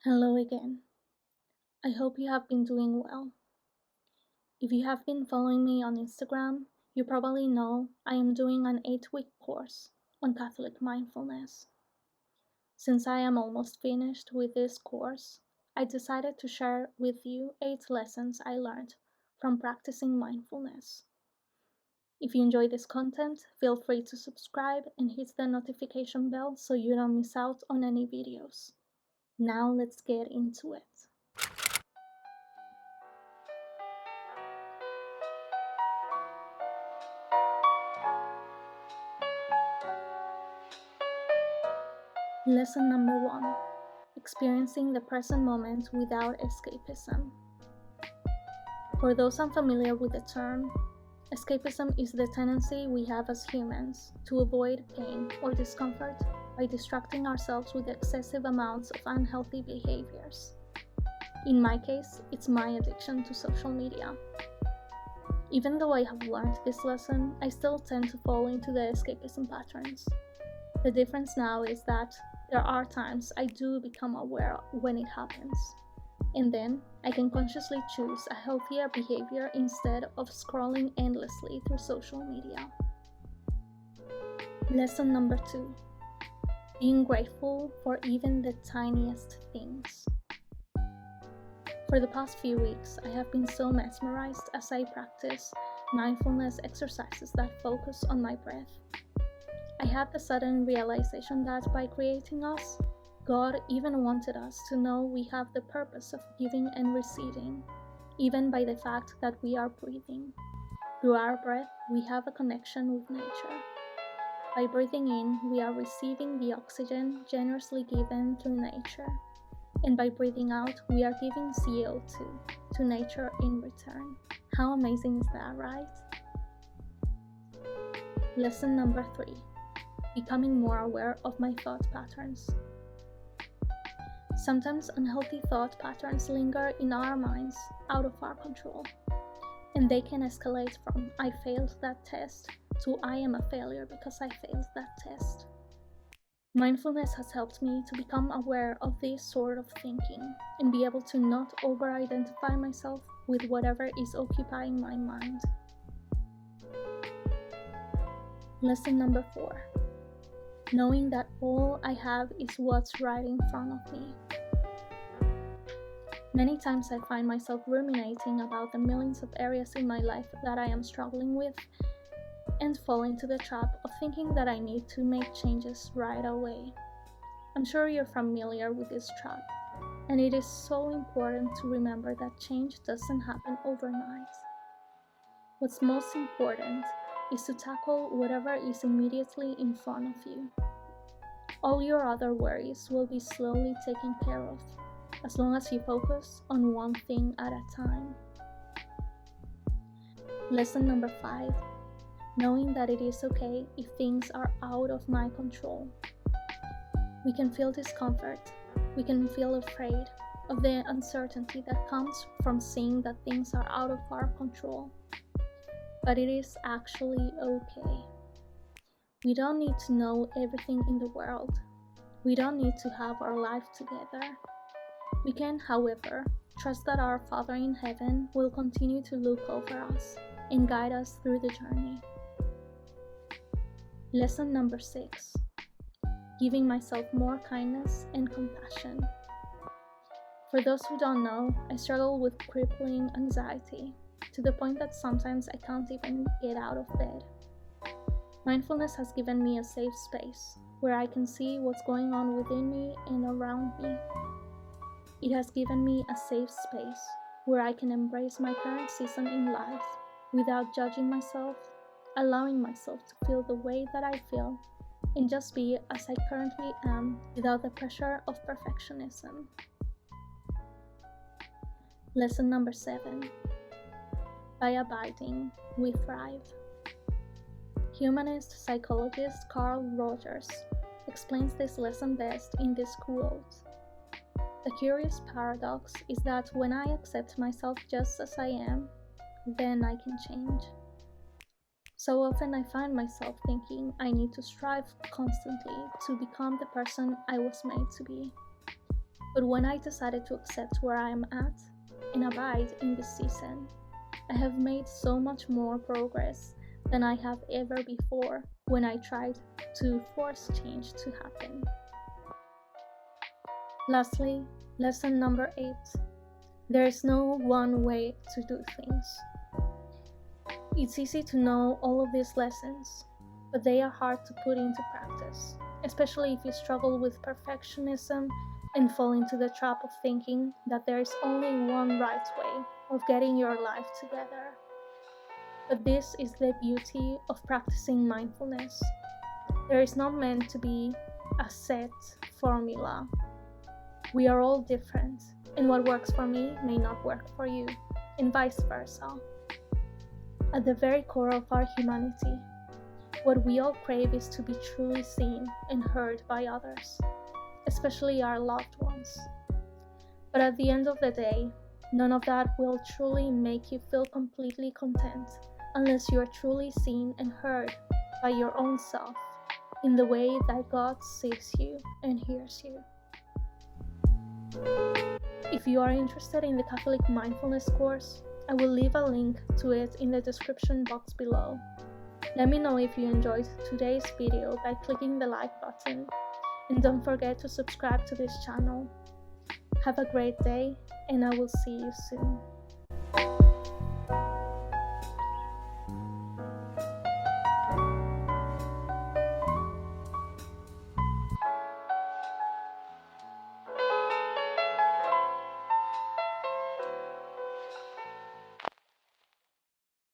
Hello again. I hope you have been doing well. If you have been following me on Instagram, you probably know I am doing an 8-week course on Catholic mindfulness. Since I am almost finished with this course, I decided to share with you 8 lessons I learned from practicing mindfulness. If you enjoy this content, feel free to subscribe and hit the notification bell so you don't miss out on any videos. Now let's get into it. Lesson number 1: experiencing the present moment without escapism. For those unfamiliar with the term, escapism is the tendency we have as humans to avoid pain or discomfort by distracting ourselves with excessive amounts of unhealthy behaviors. In my case, it's my addiction to social media. Even though I have learned this lesson, I still tend to fall into the escapism patterns. The difference now is that there are times I do become aware when it happens, and then I can consciously choose a healthier behavior instead of scrolling endlessly through social media. Lesson number 2: being grateful for even the tiniest things. For the past few weeks, I have been so mesmerized as I practice mindfulness exercises that focus on my breath. I had the sudden realization that by creating us, God even wanted us to know we have the purpose of giving and receiving, even by the fact that we are breathing. Through our breath, we have a connection with nature. By breathing in, we are receiving the oxygen generously given through nature. And by breathing out, we are giving CO2 to nature in return. How amazing is that, right? Lesson number 3: becoming more aware of my thought patterns. Sometimes unhealthy thought patterns linger in our minds out of our control, and they can escalate from "I failed that test" to "I am a failure because I failed that test." Mindfulness has helped me to become aware of this sort of thinking and be able to not over-identify myself with whatever is occupying my mind. Lesson number 4: knowing that all I have is what's right in front of me. Many times I find myself ruminating about the millions of areas in my life that I am struggling with and fall into the trap of thinking that I need to make changes right away. I'm sure you're familiar with this trap, and it is so important to remember that change doesn't happen overnight. What's most important is to tackle whatever is immediately in front of you. All your other worries will be slowly taken care of, as long as you focus on one thing at a time. Lesson number 5: knowing that it is okay if things are out of my control. We can feel discomfort, we can feel afraid of the uncertainty that comes from seeing that things are out of our control. But it is actually okay. We don't need to know everything in the world. We don't need to have our life together. We can, however, trust that our Father in heaven will continue to look over us and guide us through the journey. Lesson number 6: giving myself more kindness and compassion. For those who don't know, I struggle with crippling anxiety to the point that sometimes I can't even get out of bed. Mindfulness has given me a safe space where I can see what's going on within me and around me. It has given me a safe space where I can embrace my current season in life without judging myself, allowing myself to feel the way that I feel, and just be as I currently am without the pressure of perfectionism. Lesson number 7: by abiding, we thrive. Humanist psychologist Carl Rogers explains this lesson best in this quote: "The curious paradox is that when I accept myself just as I am, then I can change." So often I find myself thinking I need to strive constantly to become the person I was made to be. But when I decided to accept where I am at and abide in this season, I have made so much more progress than I have ever before when I tried to force change to happen. Lastly, lesson number 8. There is no one way to do things. It's easy to know all of these lessons, but they are hard to put into practice, especially if you struggle with perfectionism and fall into the trap of thinking that there is only one right way of getting your life together. But this is the beauty of practicing mindfulness. There is not meant to be a set formula. We are all different, and what works for me may not work for you, and vice versa. At the very core of our humanity, what we all crave is to be truly seen and heard by others, especially our loved ones. But at the end of the day, none of that will truly make you feel completely content unless you are truly seen and heard by your own self in the way that God sees you and hears you. If you are interested in the Catholic Mindfulness course, I will leave a link to it in the description box below. Let me know if you enjoyed today's video by clicking the like button, and don't forget to subscribe to this channel. Have a great day, and I will see you soon.